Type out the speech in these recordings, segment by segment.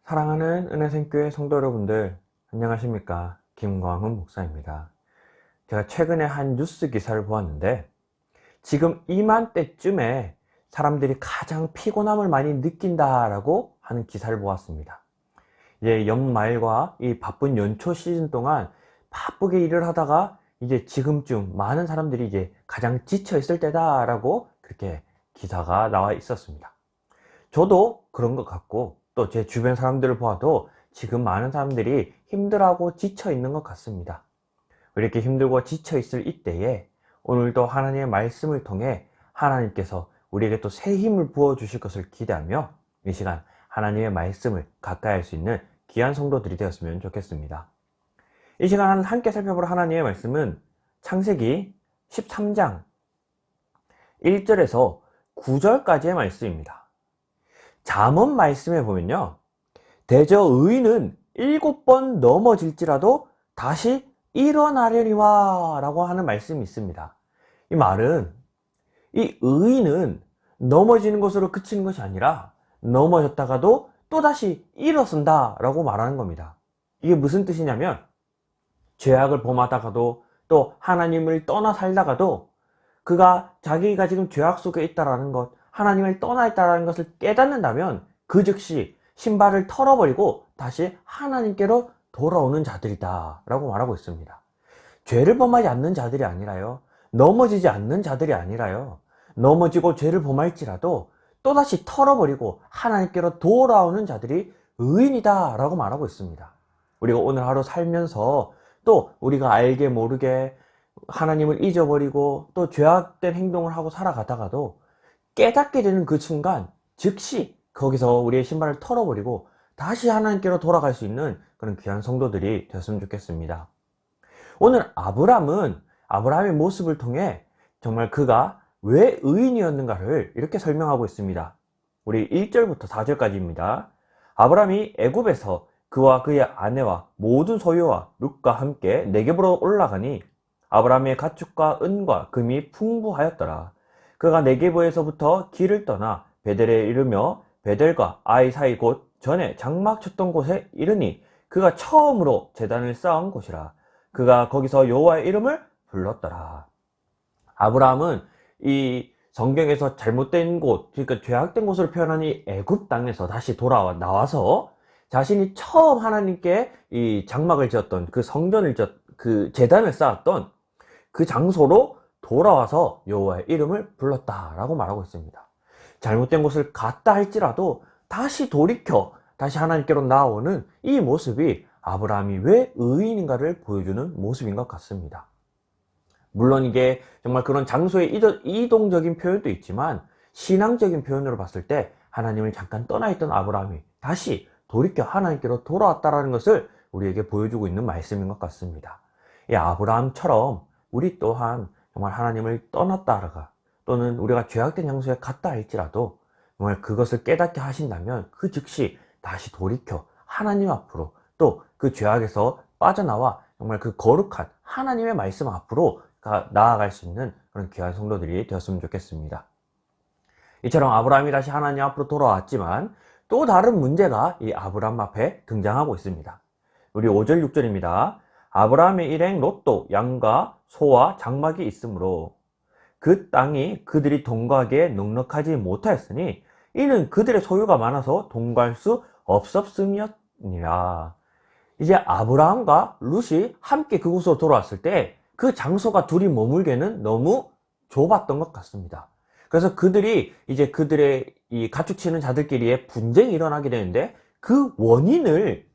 사랑하는 은혜생교회 성도 여러분들, 안녕하십니까? 김광훈 목사입니다. 제가 최근에 한 뉴스 기사를 보았는데, 지금 이맘때쯤에 사람들이 가장 피곤함을 많이 느낀다라고 하는 기사를 보았습니다. 이제 연말과 이 바쁜 연초 시즌 동안 바쁘게 일을 하다가 이제 지금쯤 많은 사람들이 이제 가장 지쳐 있을 때다라고 그렇게 기사가 나와 있었습니다. 저도 그런 것 같고 또 제 주변 사람들을 보아도 지금 많은 사람들이 힘들어하고 지쳐 있는 것 같습니다. 이렇게 힘들고 지쳐 있을 이때에 오늘도 하나님의 말씀을 통해 하나님께서 우리에게 또 새 힘을 부어 주실 것을 기대하며 이 시간 하나님의 말씀을 가까이 할 수 있는 귀한 성도들이 되었으면 좋겠습니다. 이 시간 함께 살펴볼 하나님의 말씀은 창세기 13장 1절에서 9절까지의 말씀입니다. 잠언 말씀에 보면요, 대저 의인은 7번 넘어질지라도 다시 일어나려니와 라고 하는 말씀이 있습니다. 이 말은 이 의인은 넘어지는 것으로 그치는 것이 아니라 넘어졌다가도 또다시 일어선다 라고 말하는 겁니다. 이게 무슨 뜻이냐면 죄악을 범하다가도 또 하나님을 떠나 살다가도 그가 자기가 지금 죄악 속에 있다라는 것, 하나님을 떠나 있다라는 것을 깨닫는다면 그 즉시 신발을 털어버리고 다시 하나님께로 돌아오는 자들이다 라고 말하고 있습니다. 죄를 범하지 않는 자들이 아니라요, 넘어지지 않는 자들이 아니라요, 넘어지고 죄를 범할지라도 또다시 털어버리고 하나님께로 돌아오는 자들이 의인이다 라고 말하고 있습니다. 우리가 오늘 하루 살면서 또 우리가 알게 모르게 하나님을 잊어버리고 또 죄악된 행동을 하고 살아가다가도 깨닫게 되는 그 순간 즉시 거기서 우리의 신발을 털어버리고 다시 하나님께로 돌아갈 수 있는 그런 귀한 성도들이 되었으면 좋겠습니다. 오늘 아브라함의 모습을 통해 정말 그가 왜 의인이었는가를 이렇게 설명하고 있습니다. 우리 1절부터 4절까지입니다. 아브라함이 애굽에서 그와 그의 아내와 모든 소유와 룻과 함께 네겝으로 올라가니 아브라함의 가축과 은과 금이 풍부하였더라. 그가 네겝에서부터 길을 떠나 베델에 이르며 베델과 아이 사이 곧 전에 장막 쳤던 곳에 이르니 그가 처음으로 제단을 쌓은 곳이라. 그가 거기서 여호와의 이름을 불렀더라. 아브라함은 이 성경에서 잘못된 곳, 그러니까 죄악된 곳으로 표현한 이 애굽 땅에서 다시 나와서 자신이 처음 하나님께 이 장막을 지었던 그 그 제단을 쌓았던 그 장소로 돌아와서 여호와의 이름을 불렀다라고 말하고 있습니다. 잘못된 곳을 갔다 할지라도 다시 돌이켜 다시 하나님께로 나아오는 이 모습이 아브라함이 왜 의인인가를 보여주는 모습인 것 같습니다. 물론 이게 정말 그런 장소의 이동적인 표현도 있지만 신앙적인 표현으로 봤을 때 하나님을 잠깐 떠나 있던 아브라함이 다시 돌이켜 하나님께로 돌아왔다는 것을 우리에게 보여주고 있는 말씀인 것 같습니다. 이 아브라함처럼 우리 또한 정말 하나님을 떠났다가 또는 우리가 죄악된 장소에 갔다 할지라도 정말 그것을 깨닫게 하신다면 그 즉시 다시 돌이켜 하나님 앞으로 또 그 죄악에서 빠져나와 정말 그 거룩한 하나님의 말씀 앞으로 나아갈 수 있는 그런 귀한 성도들이 되었으면 좋겠습니다. 이처럼 아브라함이 다시 하나님 앞으로 돌아왔지만 또 다른 문제가 이 아브라함 앞에 등장하고 있습니다. 우리 5절 6절입니다. 아브라함의 일행 롯도 양과 소와 장막이 있으므로 그 땅이 그들이 동거하기에 넉넉하지 못하였으니 이는 그들의 소유가 많아서 동거할 수 없었음이니라. 이제 아브라함과 룻이 함께 그곳으로 돌아왔을 때 그 장소가 둘이 머물기에는 너무 좁았던 것 같습니다. 그래서 그들이 이제 그들의 이 가축치는 자들끼리의 분쟁이 일어나게 되는데 그 원인을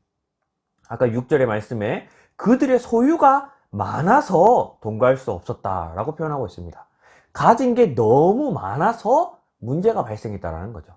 아까 6절의 말씀에 그들의 소유가 많아서 동거할 수 없었다라고 표현하고 있습니다. 가진 게 너무 많아서 문제가 발생했다는 거죠.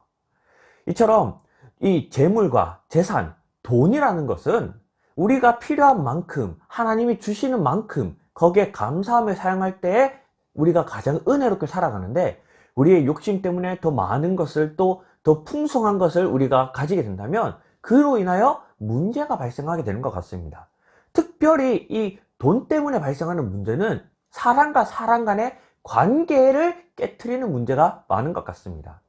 이처럼 이 재물과 재산, 돈이라는 것은 우리가 필요한 만큼 하나님이 주시는 만큼 거기에 감사하며 사용할 때 우리가 가장 은혜롭게 살아가는데 우리의 욕심 때문에 더 많은 것을 또 더 풍성한 것을 우리가 가지게 된다면 그로 인하여 문제가 발생하게 되는 것 같습니다. 특별히 이 돈 때문에 발생하는 문제는 사람과 사람 간의 관계를 깨트리는 문제가 많은 것 같습니다.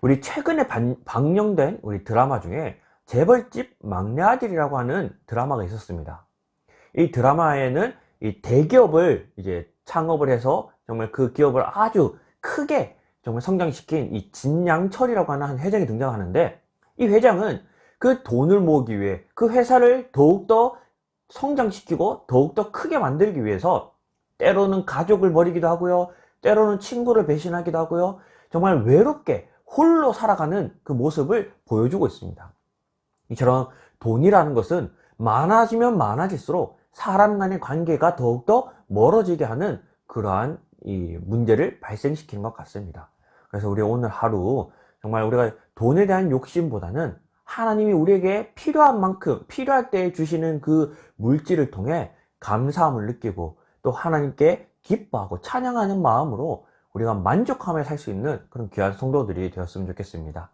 우리 최근에 방영된 우리 드라마 중에 재벌집 막내 아들이라고 하는 드라마가 있었습니다. 이 드라마에는 이 대기업을 이제 창업을 해서 정말 그 기업을 아주 크게 정말 성장시킨 이 진양철이라고 하는 한 회장이 등장하는데, 이 회장은 그 돈을 모으기 위해 그 회사를 더욱더 성장시키고 더욱더 크게 만들기 위해서 때로는 가족을 버리기도 하고요, 때로는 친구를 배신하기도 하고요, 정말 외롭게 홀로 살아가는 그 모습을 보여주고 있습니다. 이처럼 돈이라는 것은 많아지면 많아질수록 사람 간의 관계가 더욱더 멀어지게 하는 그러한 이 문제를 발생시키는 것 같습니다. 그래서 우리 오늘 하루 정말 우리가 돈에 대한 욕심보다는 하나님이 우리에게 필요한 만큼 필요할 때 주시는 그 물질을 통해 감사함을 느끼고 또 하나님께 기뻐하고 찬양하는 마음으로 우리가 만족하며 살 수 있는 그런 귀한 성도들이 되었으면 좋겠습니다.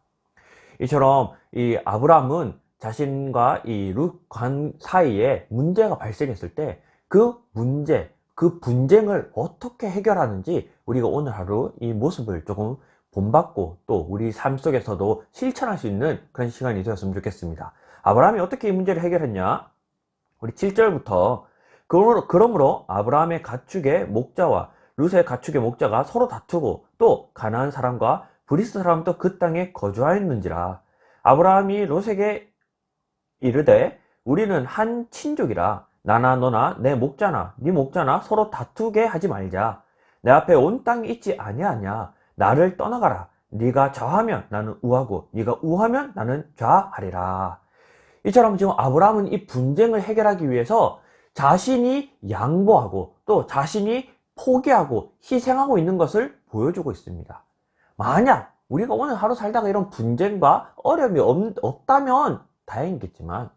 이처럼 이 아브라함은 자신과 이 룻 관 사이에 문제가 발생했을 때 그 문제, 그 분쟁을 어떻게 해결하는지 우리가 오늘 하루 이 모습을 조금 본받고 또 우리 삶 속에서도 실천할 수 있는 그런 시간이 되었으면 좋겠습니다. 아브라함이 어떻게 이 문제를 해결했냐? 우리 7절부터 그러므로 아브라함의 가축의 목자와 룻의 가축의 목자가 서로 다투고 또 가나안 사람과 브리스 사람도 그 땅에 거주하였는지라. 아브라함이 롯에게 이르되 우리는 한 친족이라 나나 너나 내 목자나 네 목자나 서로 다투게 하지 말자. 내 앞에 온 땅이 있지 아니하냐. 나를 떠나가라. 네가 좌하면 나는 우하고 네가 우하면 나는 좌하리라. 이처럼 지금 아브라함은 이 분쟁을 해결하기 위해서 자신이 양보하고 또 자신이 포기하고 희생하고 있는 것을 보여주고 있습니다. 만약 우리가 오늘 하루 살다가 이런 분쟁과 어려움이 없다면 다행이겠지만,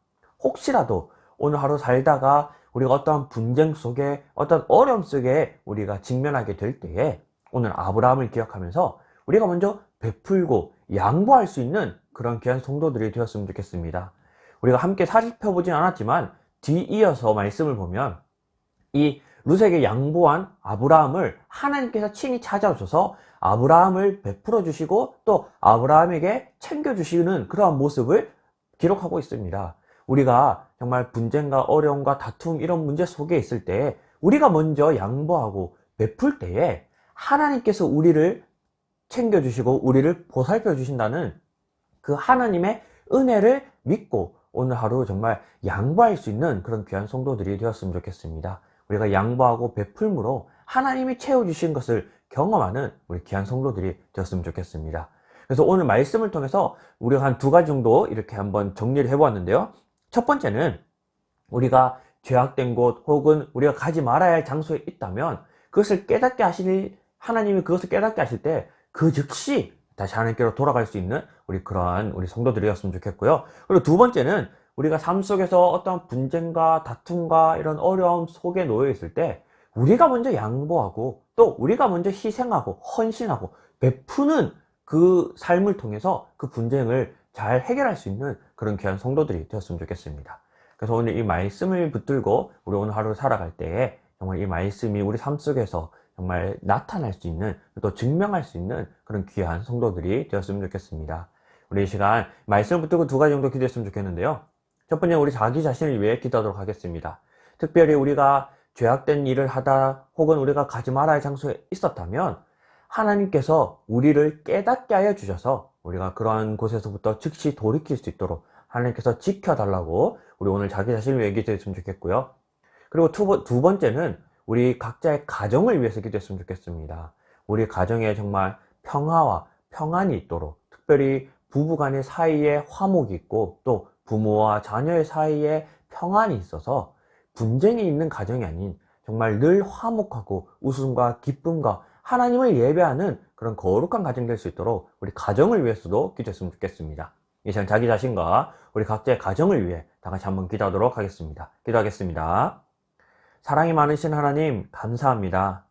혹시라도 오늘 하루 살다가 우리가 어떠한 분쟁 속에 어떤 어려움 속에 우리가 직면하게 될 때에 오늘 아브라함을 기억하면서 우리가 먼저 베풀고 양보할 수 있는 그런 귀한 성도들이 되었으면 좋겠습니다. 우리가 함께 살펴보진 않았지만 뒤이어서 말씀을 보면 이 룻에게 양보한 아브라함을 하나님께서 친히 찾아오셔서 아브라함을 베풀어 주시고 또 아브라함에게 챙겨주시는 그러한 모습을 기록하고 있습니다. 우리가 정말 분쟁과 어려움과 다툼 이런 문제 속에 있을 때 우리가 먼저 양보하고 베풀 때에 하나님께서 우리를 챙겨주시고 우리를 보살펴 주신다는 그 하나님의 은혜를 믿고 오늘 하루 정말 양보할 수 있는 그런 귀한 성도들이 되었으면 좋겠습니다. 우리가 양보하고 베풀므로 하나님이 채워주신 것을 경험하는 우리 귀한 성도들이 되었으면 좋겠습니다. 그래서 오늘 말씀을 통해서 우리가 한 두 가지 정도 이렇게 한번 정리를 해보았는데요. 첫 번째는 우리가 죄악된 곳 혹은 우리가 가지 말아야 할 장소에 있다면 그것을 깨닫게 하실 하나님이 그것을 깨닫게 하실 때 그 즉시 다시 하나님께로 돌아갈 수 있는 우리 그러한 우리 성도들이었으면 좋겠고요. 그리고 두 번째는 우리가 삶 속에서 어떤 분쟁과 다툼과 이런 어려움 속에 놓여 있을 때 우리가 먼저 양보하고 또 우리가 먼저 희생하고 헌신하고 베푸는 그 삶을 통해서 그 분쟁을 잘 해결할 수 있는 그런 귀한 성도들이 되었으면 좋겠습니다. 그래서 오늘 이 말씀을 붙들고 우리 오늘 하루 살아갈 때에 정말 이 말씀이 우리 삶 속에서 정말 나타날 수 있는 또 증명할 수 있는 그런 귀한 성도들이 되었으면 좋겠습니다. 우리 이 시간 말씀을 붙들고 두 가지 정도 기도했으면 좋겠는데요. 첫 번째, 우리 자기 자신을 위해 기도하도록 하겠습니다. 특별히 우리가 죄악된 일을 하다 혹은 우리가 가지 말아야 할 장소에 있었다면 하나님께서 우리를 깨닫게 하여 주셔서 우리가 그러한 곳에서부터 즉시 돌이킬 수 있도록 하나님께서 지켜달라고 우리 오늘 자기 자신을 위해 기도했으면 좋겠고요. 그리고 두 번째는 우리 각자의 가정을 위해서 기도했으면 좋겠습니다. 우리 가정에 정말 평화와 평안이 있도록, 특별히 부부간의 사이에 화목이 있고 또 부모와 자녀의 사이에 평안이 있어서 분쟁이 있는 가정이 아닌 정말 늘 화목하고 웃음과 기쁨과 하나님을 예배하는 그런 거룩한 가정 될 수 있도록 우리 가정을 위해서도 기도했으면 좋겠습니다. 이 시간 자기 자신과 우리 각자의 가정을 위해 다 같이 한번 기도하도록 하겠습니다. 기도하겠습니다. 사랑이 많으신 하나님, 감사합니다.